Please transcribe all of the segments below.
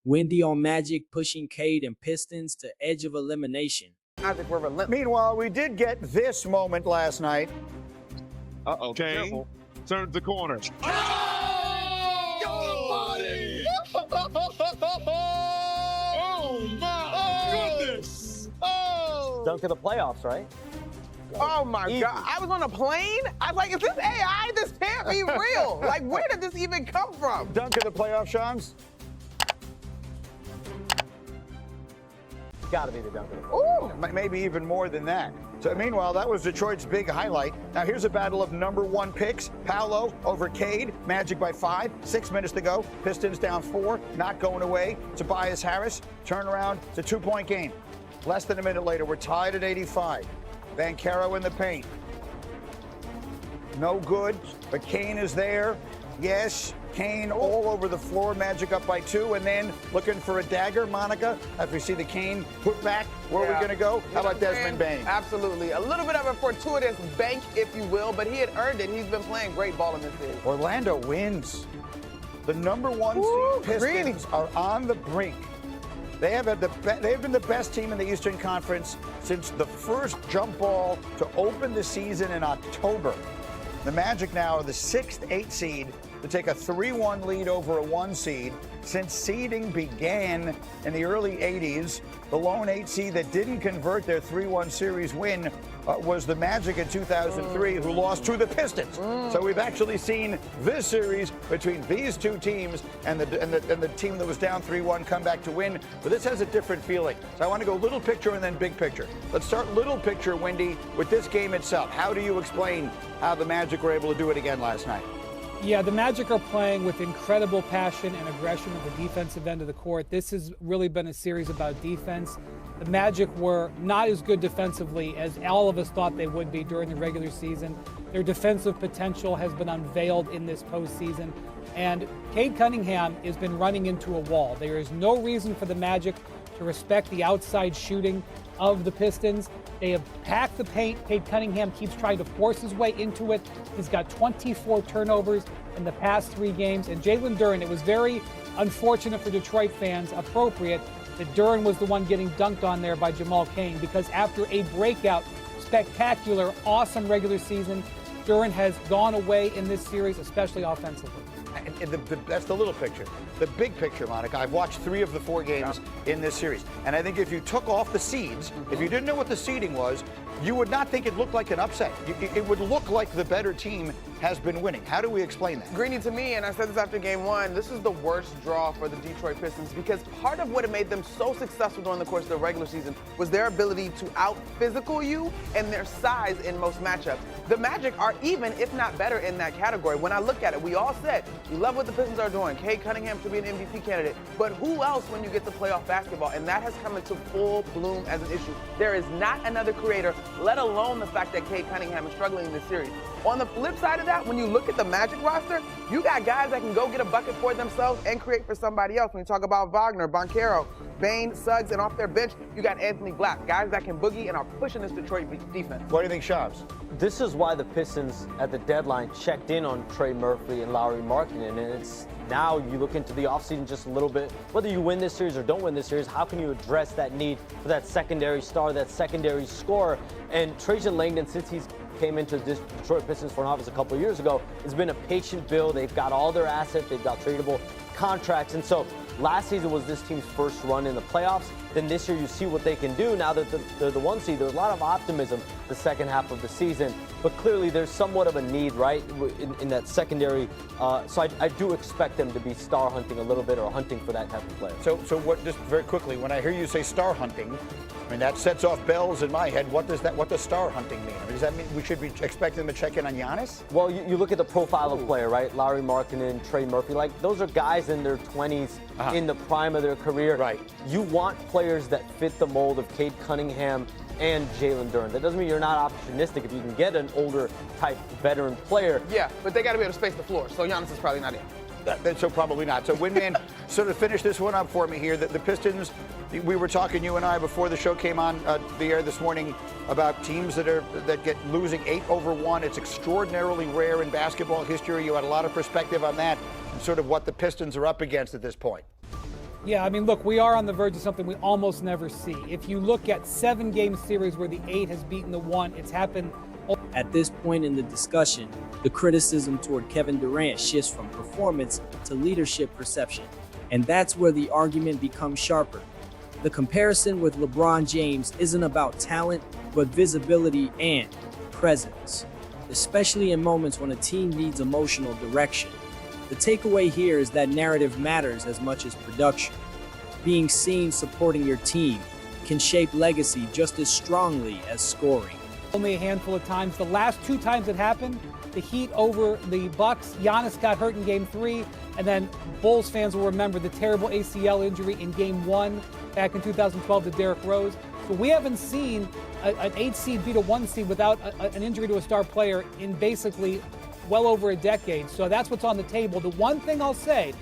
Wendy on Magic pushing Cade and Pistons to edge of elimination. I think we're relentless. Meanwhile, we did get this moment last night. Uh-oh, Kane turns the corner. Oh, my goodness! Oh! Dunk of the playoffs, right? Oh, my Easy. God. I was on a plane. I was like, is this AI? This can't be real. Like, where did this even come from? Dunk of the playoff, Shams. Got to be the dunk of the playoffs. Ooh, maybe even more than that. So meanwhile, that was Detroit's big highlight. Now here's a battle of #1 picks. Paolo over Cade. Magic by 5. 6 minutes to go. Pistons down 4. Not going away. Tobias Harris. Turnaround. It's a 2-point game. Less than a minute later, we're tied at 85. Banchero in the paint. No good, but Kane is there. Yes, Kane all over the floor. Magic up by 2, and then looking for a dagger. Monica, as we see the Kane put back, where are we going to go? How about Desmond Bain? Absolutely. A little bit of a fortuitous bank, if you will, but he had earned it. He's been playing great ball in this series. Orlando wins. The #1 seed Pistons are on the brink. They have been the best team in the Eastern Conference since the first jump ball to open the season in October. The Magic now are the 6th 8 seed to take a 3-1 lead over a 1 seed. Since seeding began in the early 80s, the lone 8 seed that didn't convert their 3-1 series win was the Magic in 2003, who lost to the Pistons. So we've actually seen this series between these two teams and the team that was down 3-1 come back to win. But this has a different feeling. So I want to go little picture and then big picture. Let's start little picture, Wendy, with this game itself. How do you explain how the Magic were able to do it again last night? Yeah, the Magic are playing with incredible passion and aggression at the defensive end of the court. This has really been a series about defense. The Magic were not as good defensively as all of us thought they would be during the regular season. Their defensive potential has been unveiled in this postseason. And Cade Cunningham has been running into a wall. There is no reason for the Magic to respect the outside shooting of the Pistons. They have packed the paint. Cade Cunningham keeps trying to force his way into it. He's got 24 turnovers in the past 3 games. And Jalen Duren, it was very unfortunate for Detroit fans, appropriate, that Duren was the one getting dunked on there by Jamal Cain, because after a breakout, spectacular, awesome regular season, Duren has gone away in this series, especially offensively. And that's the little picture. The big picture, Monica, I've watched 3 of the 4 games in this series. And I think if you took off the seeds, if you didn't know what the seeding was, you would not think it looked like an upset. It would look like the better team has been winning. How do we explain that? Greeny, to me, and I said this after game 1, this is the worst draw for the Detroit Pistons, because part of what made them so successful during the course of the regular season was their ability to out-physical you and their size in most matchups. The Magic are even, if not better, in that category. When I look at it, we all said, we love what the Pistons are doing. Cade Cunningham should be an MVP candidate. But who else when you get to playoff basketball? And that has come into full bloom as an issue. There is not another creator, let alone the fact that Cade Cunningham is struggling in this series. On the flip side of that, when you look at the Magic roster, you got guys that can go get a bucket for themselves and create for somebody else. When you talk about Wagner, Banchero, Bain, Suggs, and off their bench, you got Anthony Black, guys that can boogie and are pushing this Detroit defense. What do you think, Shams? This is why the Pistons at the deadline checked in on Trey Murphy and Lauri Markkanen, and it's now you look into the offseason just a little bit. Whether you win this series or don't win this series, how can you address that need for that secondary star, that secondary scorer? And Trajan Langdon, since he's came into the Detroit Pistons front office a couple of years ago, it's been a patient build. They've got all their assets. They've got tradable contracts. And so last season was this team's first run in the playoffs. Then this year you see what they can do. Now that they're the 1 seed, there's a lot of optimism the second half of the season. But clearly there's somewhat of a need, right, in that secondary. So I do expect them to be star hunting a little bit, or hunting for that type of player. So what, just very quickly, when I hear you say star hunting, I mean, that sets off bells in my head. What does star hunting mean? I mean, does that mean we should be expecting them to check in on Giannis? Well, you look at the profile of player, right? Lauri Markkanen, Trey Murphy, like those are guys in their 20s, in the prime of their career. Right. You want players that fit the mold of Cade Cunningham and Jalen Duren. That doesn't mean you're not opportunistic if you can get an older type veteran player. Yeah, but they got to be able to space the floor, so Giannis is probably not in. So probably not. So Winman, sort of finish this one up for me here. The Pistons, we were talking, you and I, before the show came on the air this morning, about teams that get losing 8 over 1. It's extraordinarily rare in basketball history. You had a lot of perspective on that and sort of what the Pistons are up against at this point. Yeah, I mean, look, we are on the verge of something we almost never see. If you look at 7-game series where the 8 has beaten the 1, it's happened. At this point in the discussion, the criticism toward Kevin Durant shifts from performance to leadership perception. And that's where the argument becomes sharper. The comparison with LeBron James isn't about talent, but visibility and presence, especially in moments when a team needs emotional direction. The takeaway here is that narrative matters as much as production. Being seen supporting your team can shape legacy just as strongly as scoring. Only a handful of times. The last 2 times it happened, the Heat over the Bucks, Giannis got hurt in Game 3, and then Bulls fans will remember the terrible ACL injury in Game 1 back in 2012 to Derrick Rose. So we haven't seen an 8 seed beat a 1 seed without an injury to a star player in basically well over a decade. So that's what's on the table. The one thing I'll say,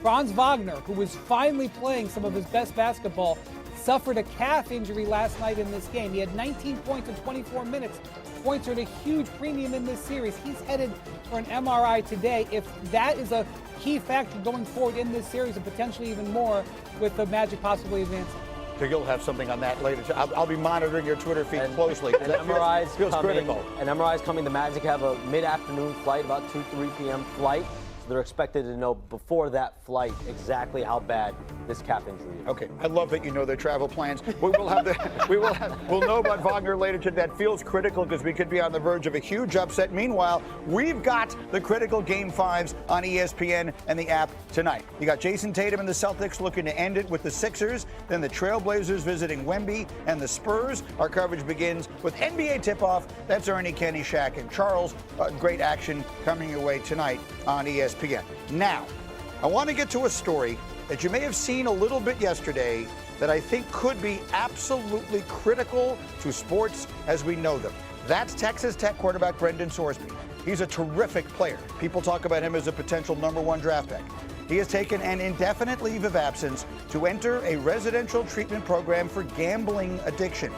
Franz Wagner, who was finally playing some of his best basketball, suffered a calf injury last night in this game. He had 19 points in 24 minutes. Points are at a huge premium in this series. He's headed for an MRI today. If that is a key factor going forward in this series, and potentially even more with the Magic possibly advancing. So you'll have something on that later. I'll be monitoring your Twitter feed closely. And MRI's feels coming. critical. And MRI's coming. The Magic have a mid-afternoon flight, about 2-3 p.m. flight. So they're expected to know before that flight exactly how bad this calf injury is. Okay, I love that you know their travel plans. We'll know about Wagner later today. That feels critical because we could be on the verge of a huge upset. Meanwhile, we've got the critical Game 5s on ESPN and the app tonight. You got Jason Tatum and the Celtics looking to end it with the Sixers, then the Trailblazers visiting Wemby and the Spurs. Our coverage begins with NBA tip-off. That's Ernie, Kenny, Shaq, and Charles. Great action coming your way tonight on ESPN. Now, I want to get to a story that you may have seen a little bit yesterday that I think could be absolutely critical to sports as we know them. That's Texas Tech quarterback Brendan Sorsby. He's a terrific player. People talk about him as a potential #1 draft pick. He has taken an indefinite leave of absence to enter a residential treatment program for gambling addiction.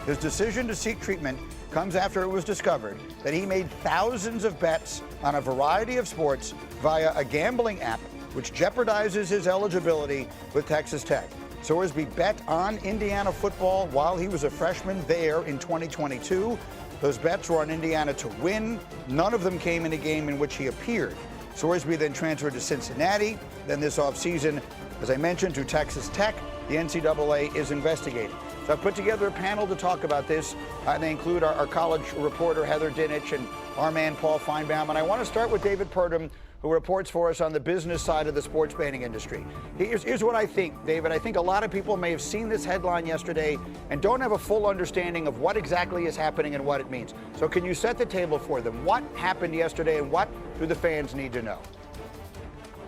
His decision to seek treatment comes after it was discovered that he made thousands of bets on a variety of sports via a gambling app, which jeopardizes his eligibility with Texas Tech. Sorsby bet on Indiana football while he was a freshman there in 2022. Those bets were on Indiana to win. None of them came in a game in which he appeared. Sorsby then transferred to Cincinnati. Then this offseason, as I mentioned, to Texas Tech. The NCAA is investigating. So I've put together a panel to talk about this. They include our college reporter, Heather Dinich, and our man, Paul Feinbaum. And I want to start with David Purdom, who reports for us on the business side of the sports betting industry. Here's what I think, David. I think a lot of people may have seen this headline yesterday and don't have a full understanding of what exactly is happening and what it means. So can you set the table for them? What happened yesterday and what do the fans need to know?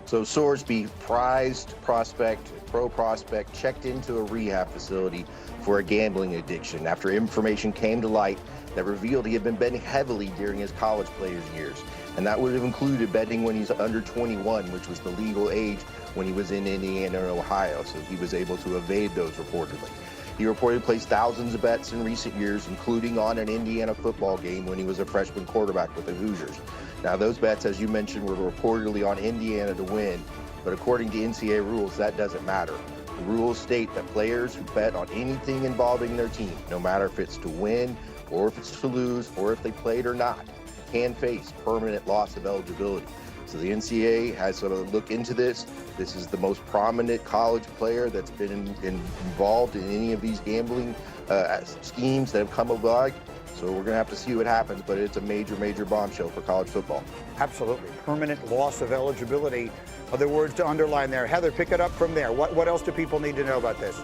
So Sorsby, prized prospect, pro prospect, checked into a rehab facility for a gambling addiction after information came to light that revealed he had been betting heavily during his college players years. And that would have included betting when he's under 21, which was the legal age when he was in Indiana and Ohio. So he was able to evade those reportedly. He reportedly placed thousands of bets in recent years, including on an Indiana football game when he was a freshman quarterback with the Hoosiers. Now, those bets, as you mentioned, were reportedly on Indiana to win, but according to NCAA rules, that doesn't matter. The rules state that players who bet on anything involving their team, no matter if it's to win or if it's to lose or if they played or not, can face permanent loss of eligibility. So the NCAA has sort of looked into this. This is the most prominent college player that's been involved in any of these gambling schemes that have come about. So we're going to have to see what happens, but it's a major, major bombshell for college football. Absolutely. Permanent loss of eligibility are the words to underline there. Heather, pick it up from there. What else do people need to know about this?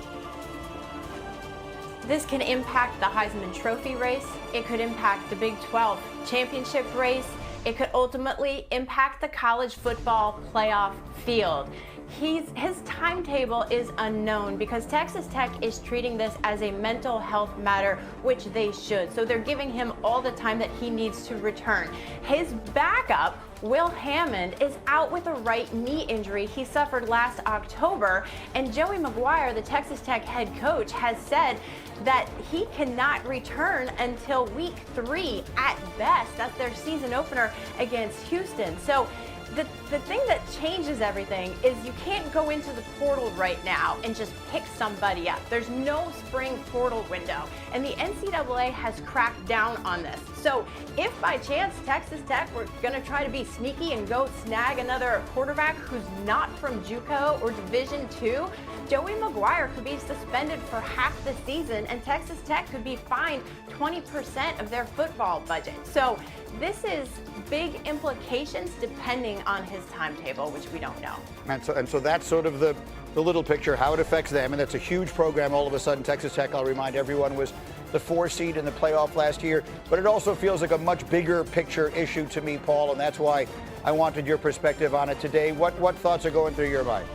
This can impact the Heisman Trophy race. It could impact the Big 12 championship race. It could ultimately impact the college football playoff field. His timetable is unknown because Texas Tech is treating this as a mental health matter, which they should. So they're giving him all the time that he needs to return. His backup, Will Hammond, is out with a right knee injury he suffered last October. And Joey McGuire, the Texas Tech head coach, has said that he cannot return until week 3 at best. That's their season opener against Houston. So the thing that changes everything is you can't go into the portal right now and just pick somebody up. There's no spring portal window, and the NCAA has cracked down on this. So if by chance Texas Tech were going to try to be sneaky and go snag another quarterback who's not from JUCO or Division II, Joey McGuire could be suspended for half the season, and Texas Tech could be fined 20% of their football budget. So this is big implications depending on his timetable, which we don't know. And so that's sort of the little picture, how it affects them. And that's a huge program all of a sudden. Texas Tech, I'll remind everyone, was the 4 seed in the playoff last year. But it also feels like a much bigger picture issue to me, Paul, and that's why I wanted your perspective on it today. What thoughts are going through your mind?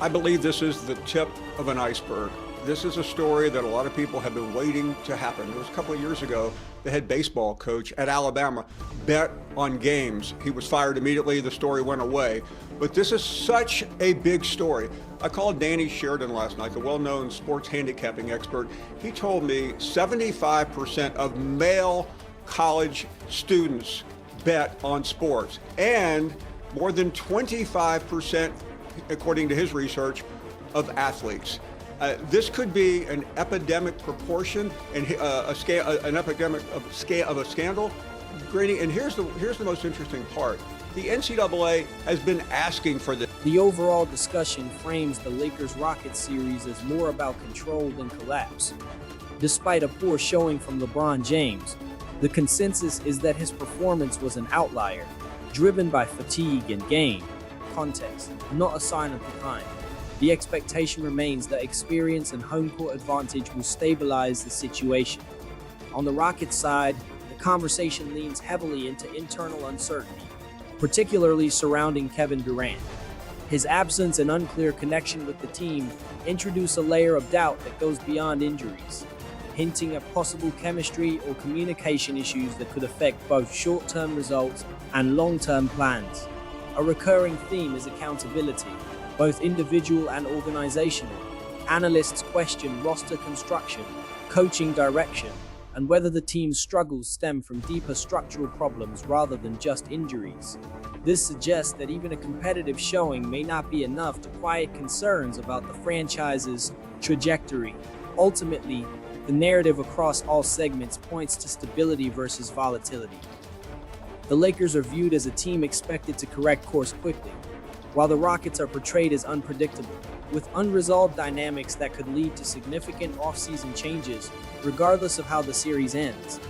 I believe this is the tip of an iceberg. This is a story that a lot of people have been waiting to happen. It was a couple of years ago, the head baseball coach at Alabama bet on games. He was fired immediately. The story went away. But this is such a big story. I called Danny Sheridan last night, the well-known sports handicapping expert. He told me 75% of male college students bet on sports, and more than 25%, according to his research, of athletes. This could be an epidemic proportion and an epidemic of a scandal. And here's the most interesting part. The NCAA has been asking for this. The overall discussion frames the Lakers-Rockets series as more about control than collapse. Despite a poor showing from LeBron James, the consensus is that his performance was an outlier, driven by fatigue and game context, not a sign of decline. The expectation remains that experience and home court advantage will stabilize the situation. On the Rockets side, the conversation leans heavily into internal uncertainty, particularly surrounding Kevin Durant. His absence and unclear connection with the team introduce a layer of doubt that goes beyond injuries, hinting at possible chemistry or communication issues that could affect both short-term results and long-term plans. A recurring theme is accountability, both individual and organizational. Analysts question roster construction, coaching direction, and whether the team's struggles stem from deeper structural problems rather than just injuries. This suggests that even a competitive showing may not be enough to quiet concerns about the franchise's trajectory. Ultimately, the narrative across all segments points to stability versus volatility. The Lakers are viewed as a team expected to correct course quickly, while the Rockets are portrayed as unpredictable, with unresolved dynamics that could lead to significant off-season changes regardless of how the series ends.